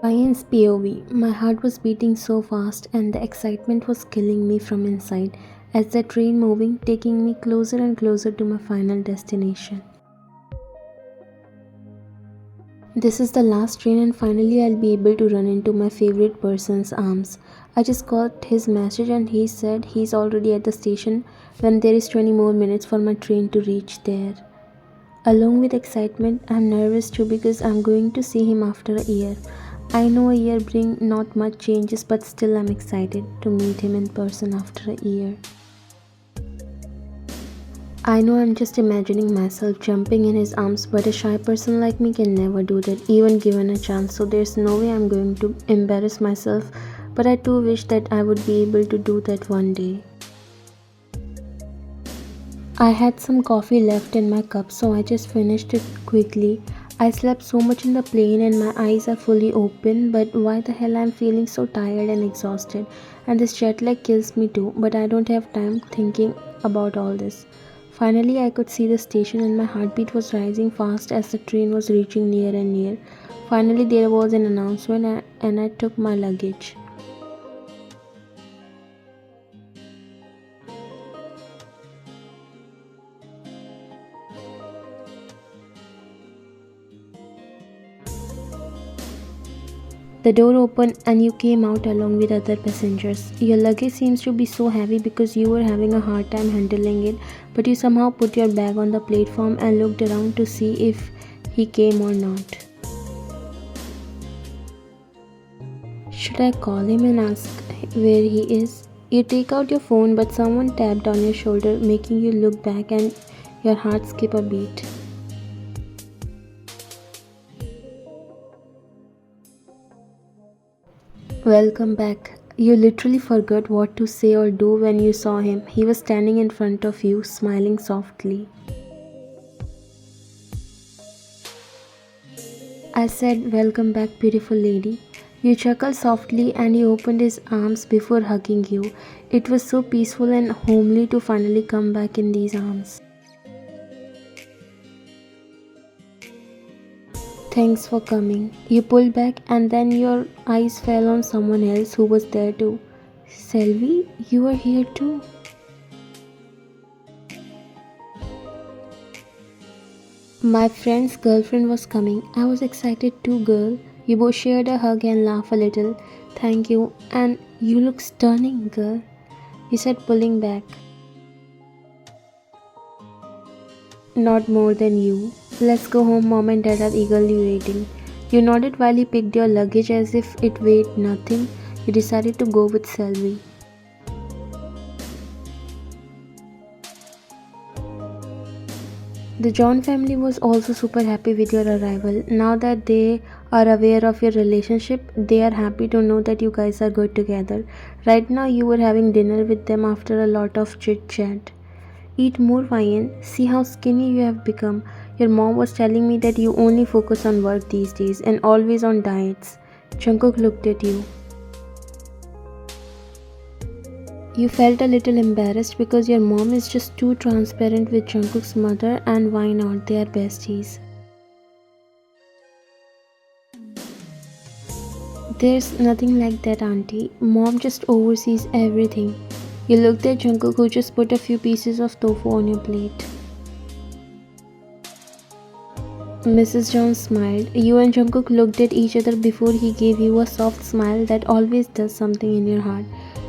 Ryan's POV. My heart was beating so fast and the excitement was killing me from inside as the train moving, taking me closer and closer to my final destination. This is the last train and finally I'll be able to run into my favorite person's arms. I just got his message and he said he's already at the station when there is 20 more minutes for my train to reach there. Along with excitement, I'm nervous too because I'm going to see him after a year. I know a year brings not much changes, but still I'm excited to meet him in person after a year. I know I'm just imagining myself jumping in his arms, but a shy person like me can never do that, even given a chance. So there's no way I'm going to embarrass myself, but I too wish that I would be able to do that one day. I had some coffee left in my cup, so I just finished it quickly. I slept so much in the plane and my eyes are fully open, but why the hell I'm feeling so tired and exhausted? And this jet lag kills me too, but I don't have time thinking about all this. Finally, I could see the station and my heartbeat was rising fast as the train was reaching near and near. Finally, there was an announcement and I took my luggage. The door opened and you came out along with other passengers. Your luggage seems to be so heavy because you were having a hard time handling it, but you somehow put your bag on the platform and looked around to see if he came or not. Should I call him and ask where he is? You take out your phone, but someone tapped on your shoulder, making you look back and your heart skip a beat. Welcome back. You literally forgot what to say or do when you saw him. He was standing in front of you, smiling softly. I said, "Welcome back, beautiful lady." You chuckled softly and he opened his arms before hugging you. It was so peaceful and homely to finally come back in these arms. Thanks for coming. You pulled back and then your eyes fell on someone else who was there too. Selvi, you are here too. My friend's girlfriend was coming. I was excited too, girl. You both shared a hug and laughed a little. Thank you. And you look stunning, girl. He said, pulling back. Not more than you. Let's go home, mom and dad are eagerly waiting. You nodded while he picked your luggage as if it weighed nothing. You decided to go with Selvi. The John family was also super happy with your arrival. Now that they are aware of your relationship, they are happy to know that you guys are good together. Right now, you were having dinner with them after a lot of chit chat. Eat more, Ryan. See how skinny you have become. Your mom was telling me that you only focus on work these days and always on diets. Jungkook looked at you. You felt a little embarrassed because your mom is just too transparent with Jungkook's mother, and why not? They are besties. There's nothing like that, auntie. Mom just oversees everything. You looked at Jungkook who just put a few pieces of tofu on your plate. Mrs. Jones smiled. You and Jungkook looked at each other before he gave you a soft smile that always does something in your heart.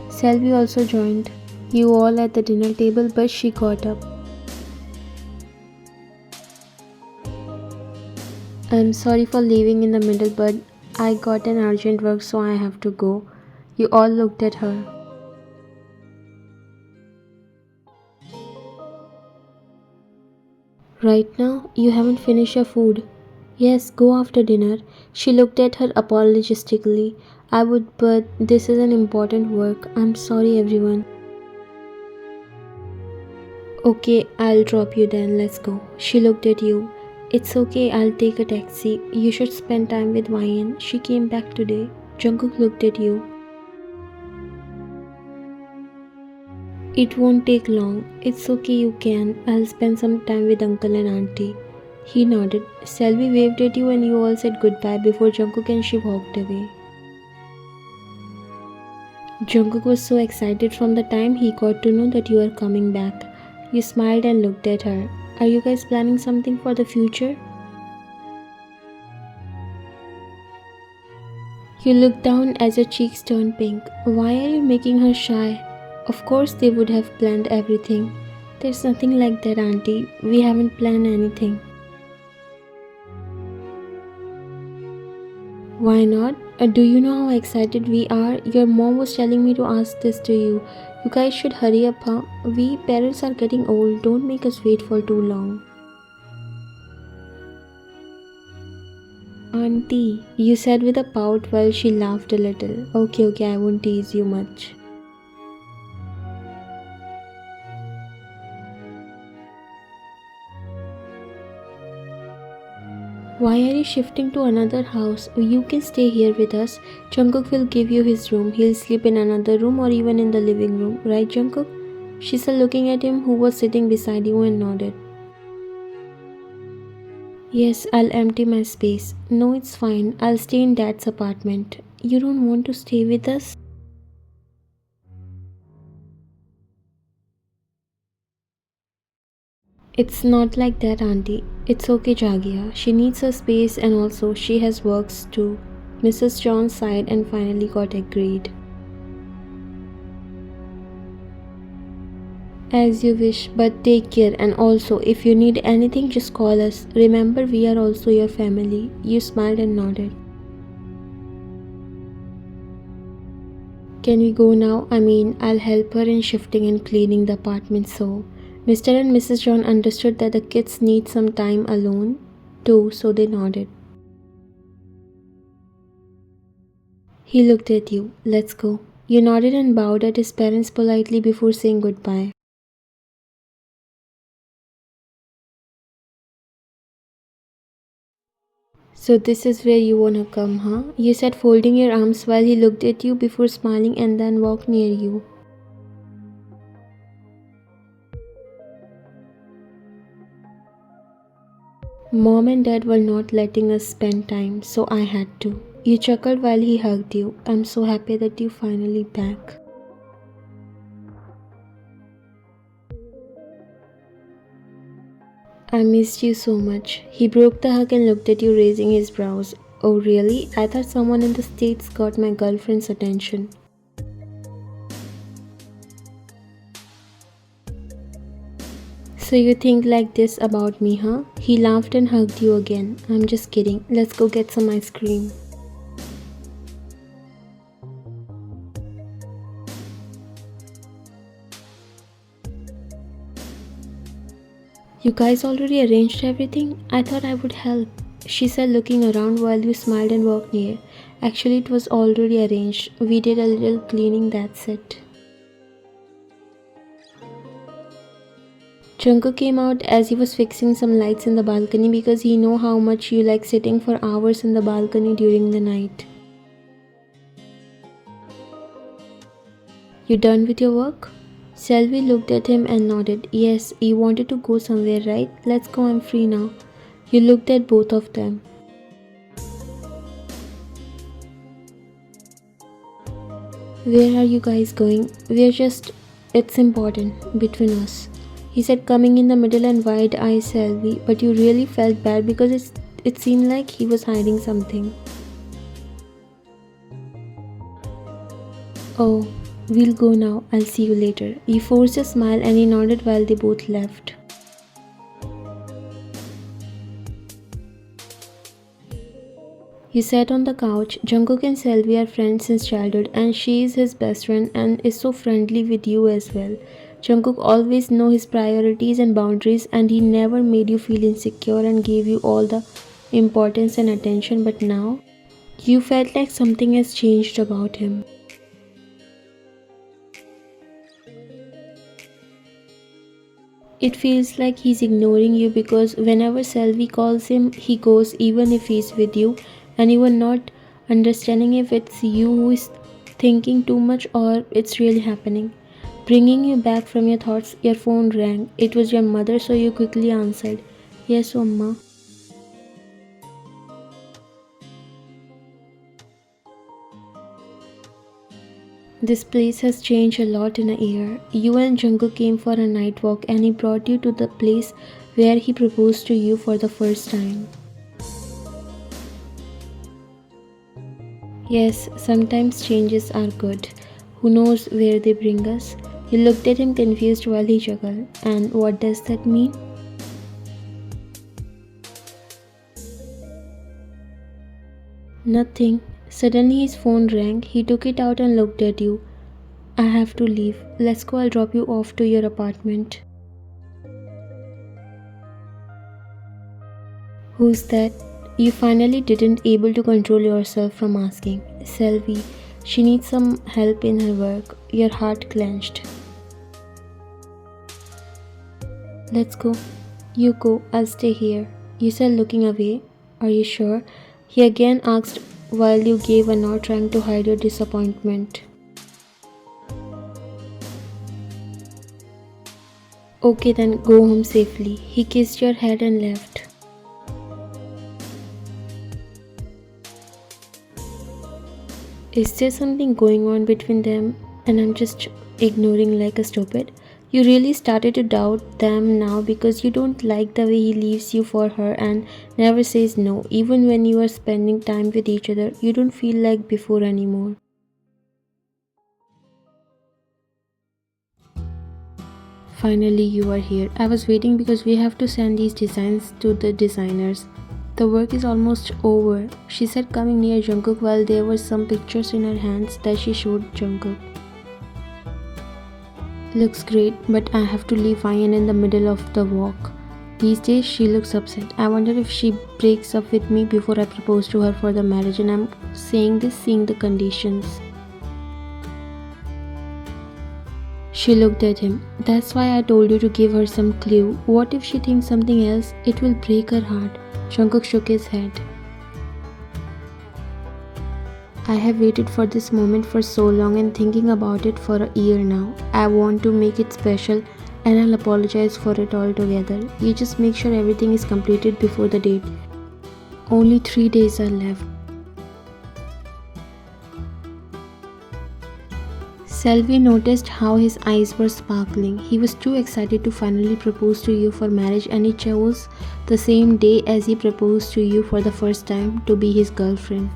Selvi also joined you all at the dinner table, but she got up. I'm sorry for leaving in the middle, but I got an urgent work, so I have to go. You all looked at her. Right now, you haven't finished your food. Yes, go after dinner. She looked at her apologetically. I would, but this is an important work. I'm sorry, everyone. Okay, I'll drop you then. Let's go. She looked at you. It's okay, I'll take a taxi. You should spend time with Ryan. She came back today. Jungkook looked at you. It won't take long. It's okay, you can. I'll spend some time with uncle and auntie. He nodded. Selvi waved at you and you all said goodbye before Jungkook and she walked away. Jungkook was so excited from the time he got to know that you are coming back. You smiled and looked at her. Are you guys planning something for the future? You looked down as your cheeks turned pink. Why are you making her shy? Of course they would have planned everything. There's nothing like that, Auntie. We haven't planned anything. Why not? Do you know how excited we are? Your mom was telling me to ask this to you. You guys should hurry up, huh? We parents are getting old. Don't make us wait for too long. Auntie, you said with a pout while she laughed a little. Okay, I won't tease you much. Why are you shifting to another house? You can stay here with us. Jungkook will give you his room. He'll sleep in another room or even in the living room. Right, Jungkook? She said, looking at him who was sitting beside you, and nodded. Yes, I'll empty my space. No, it's fine. I'll stay in Dad's apartment. You don't want to stay with us? It's not like that, Auntie. It's okay, Jagia. She needs her space and also she has works too. Mrs. John sighed and finally got agreed. As you wish, but take care, and also if you need anything just call us. Remember we are also your family. You smiled and nodded. Can we go now? I'll help her in shifting and cleaning the apartment so. Mr. and Mrs. John understood that the kids need some time alone too, so they nodded. He looked at you. Let's go. You nodded and bowed at his parents politely before saying goodbye. So this is where you wanna come, huh? You said, folding your arms while he looked at you before smiling and then walked near you. Mom and Dad were not letting us spend time, so I had to. You chuckled while he hugged you. I'm so happy that you're finally back. I missed you so much. He broke the hug and looked at you, raising his brows. Oh really? I thought someone in the States got my girlfriend's attention. So you think like this about me, huh? He laughed and hugged you again. I'm just kidding. Let's go get some ice cream. You guys already arranged everything? I thought I would help. She said, looking around while you smiled and walked near. Actually, it was already arranged. We did a little cleaning, that's it. Jungkook came out as he was fixing some lights in the balcony because he knew how much you like sitting for hours in the balcony during the night. You done with your work? Selvi looked at him and nodded. Yes, you wanted to go somewhere, right? Let's go, I'm free now. You looked at both of them. Where are you guys going? It's important between us. He said, coming in the middle and wide-eyed Selvi, but you really felt bad because it seemed like he was hiding something. Oh, we'll go now. I'll see you later. He forced a smile and he nodded while they both left. He sat on the couch. Jungkook and Selvi are friends since childhood and she is his best friend and is so friendly with you as well. Jungkook always know his priorities and boundaries and he never made you feel insecure and gave you all the importance and attention, but now you felt like something has changed about him. It feels like he's ignoring you because whenever Selvi calls him, he goes even if he's with you, and you are not understanding if it's you who is thinking too much or it's really happening. Bringing you back from your thoughts, your phone rang. It was your mother, so you quickly answered. Yes, Amma. This place has changed a lot in a year. You and Jungkook came for a night walk and he brought you to the place where he proposed to you for the first time. Yes, sometimes changes are good. Who knows where they bring us? You looked at him confused while he juggled. And what does that mean? Nothing. Suddenly his phone rang. He took it out and looked at you. I have to leave. Let's go, I'll drop you off to your apartment. Who's that? You finally didn't able to control yourself from asking. Selvi, she needs some help in her work. Your heart clenched. Let's go. You go, I'll stay here. You said looking away. Are you sure? He again asked while you gave a nod trying to hide your disappointment. Okay then, go home safely. He kissed your head and left. Is there something going on between them and I'm just ignoring like a stupid? You really started to doubt them now because you don't like the way he leaves you for her and never says no. Even when you are spending time with each other, you don't feel like before anymore. Finally, you are here. I was waiting because we have to send these designs to the designers. The work is almost over, she said, coming near Jungkook while there were some pictures in her hands that she showed Jungkook. Looks great, but I have to leave Ryan in the middle of the walk. These days she looks upset. I wonder if she breaks up with me before I propose to her for the marriage, and I'm saying this seeing the conditions. She looked at him. That's why I told you to give her some clue. What if she thinks something else? It will break her heart. Jungkook shook his head. I have waited for this moment for so long and thinking about it for a year now. I want to make it special and I'll apologize for it altogether. You just make sure everything is completed before the date. Only 3 days are left. Selvi noticed how his eyes were sparkling. He was too excited to finally propose to you for marriage and he chose the same day as he proposed to you for the first time to be his girlfriend.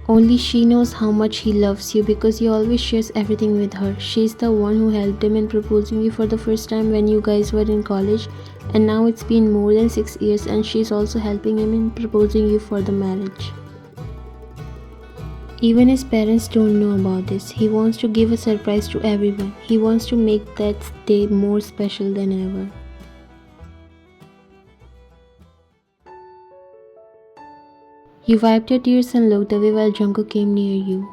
Only she knows how much he loves you because he always shares everything with her. She's the one who helped him in proposing you for the first time when you guys were in college, and now it's been more than 6 years and she's also helping him in proposing you for the marriage. Even his parents don't know about this. He wants to give a surprise to everyone. He wants to make that day more special than ever. You wiped your tears and looked away while Jungkook came near you.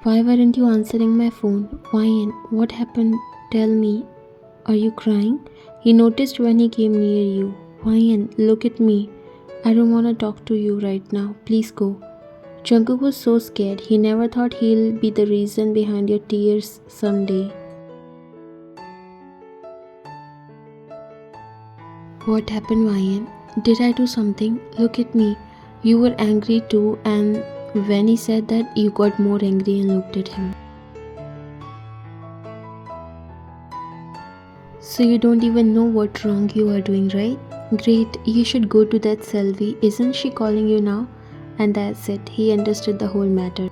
Why weren't you answering my phone? Ryan, what happened? Tell me. Are you crying? He noticed when he came near you. Ryan, look at me. I don't want to talk to you right now. Please go. Jungkook was so scared. He never thought he'll be the reason behind your tears someday. What happened, Ryan? Did I do something? Look at me. You were angry too, and when he said that, you got more angry and looked at him. So you don't even know what wrong you are doing, right? Great, you should go to that Selvi. Isn't she calling you now? And that's it. He understood the whole matter.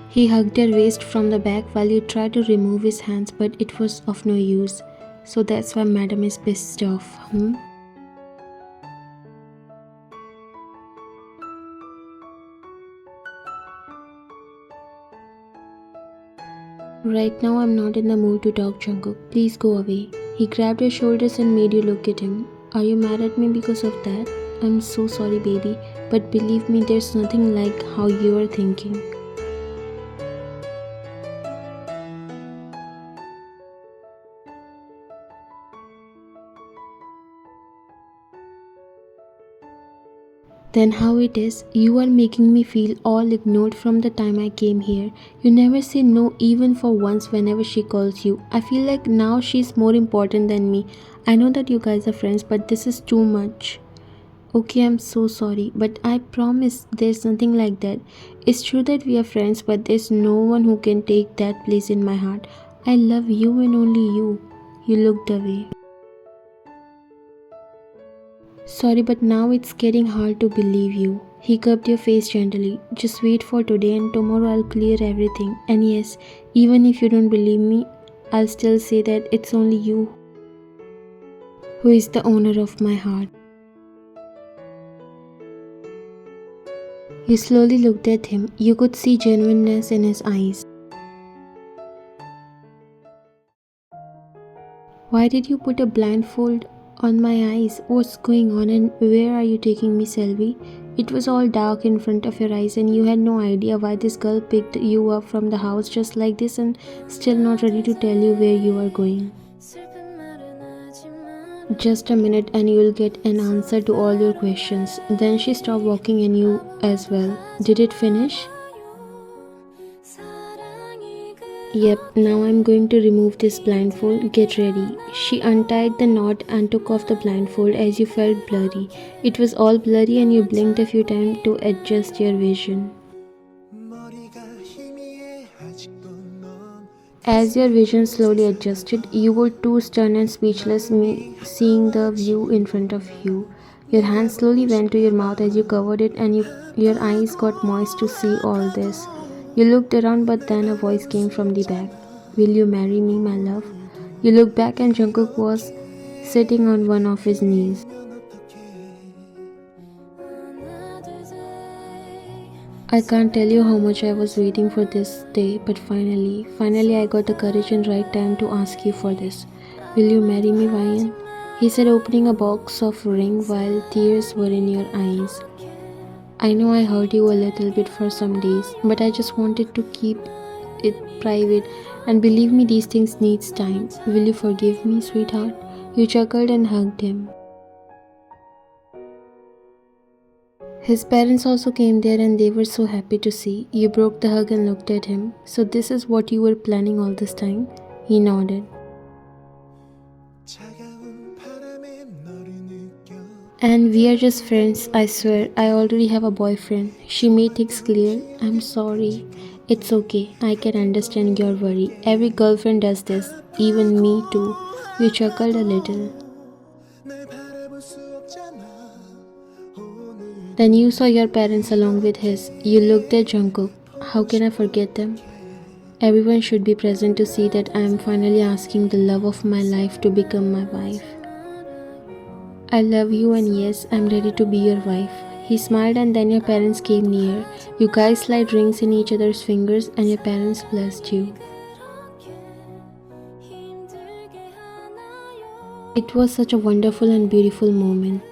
He hugged her waist from the back while you tried to remove his hands, but it was of no use. So that's why Madam is pissed off, Right now I'm not in the mood to talk, Jungkook. Please go away. He grabbed your shoulders and made you look at him. Are you mad at me because of that? I'm so sorry, baby, but believe me, there's nothing like how you are thinking. Then how it is? You are making me feel all ignored from the time I came here. You never say no even for once whenever she calls you. I feel like now she's more important than me. I know that you guys are friends, but this is too much. Okay, I'm so sorry, but I promise there's nothing like that. It's true that we are friends, but there's no one who can take that place in my heart. I love you and only you. You looked away. Sorry, but now it's getting hard to believe you. He cupped your face gently. Just wait for today and tomorrow I'll clear everything. And yes, even if you don't believe me, I'll still say that it's only you who is the owner of my heart. You slowly looked at him. You could see genuineness in his eyes. Why did you put a blindfold on my eyes? What's going on and where are you taking me, Selvi? It was all dark in front of your eyes and you had no idea why this girl picked you up from the house just like this and still not ready to tell you where you are going. Just a minute and you will get an answer to all your questions. Then she stopped walking and you as well. Did it finish? Yep, now I'm going to remove this blindfold. Get ready. She untied the knot and took off the blindfold as you felt blurry. It was all blurry and you blinked a few times to adjust your vision. As your vision slowly adjusted, you were too stunned and speechless, seeing the view in front of you. Your hand slowly went to your mouth as you covered it and your eyes got moist to see all this. You looked around but then a voice came from the back. Will you marry me, my love? You looked back and Jungkook was sitting on one of his knees. I can't tell you how much I was waiting for this day, but finally I got the courage and right time to ask you for this. Will you marry me, Ryan? He said, opening a box of ring while tears were in your eyes. I know I hurt you a little bit for some days, but I just wanted to keep it private, and believe me, these things needs time. Will you forgive me, sweetheart? You chuckled and hugged him. His parents also came there and they were so happy to see. You broke the hug and looked at him. So this is what you were planning all this time? He nodded. And we are just friends, I swear. I already have a boyfriend. She made things clear. I'm sorry. It's okay. I can understand your worry. Every girlfriend does this. Even me too. You chuckled a little. Then you saw your parents along with his. You looked at Jungkook. How can I forget them? Everyone should be present to see that I am finally asking the love of my life to become my wife. I love you and yes, I'm ready to be your wife. He smiled and then your parents came near. You guys slid rings in each other's fingers and your parents blessed you. It was such a wonderful and beautiful moment.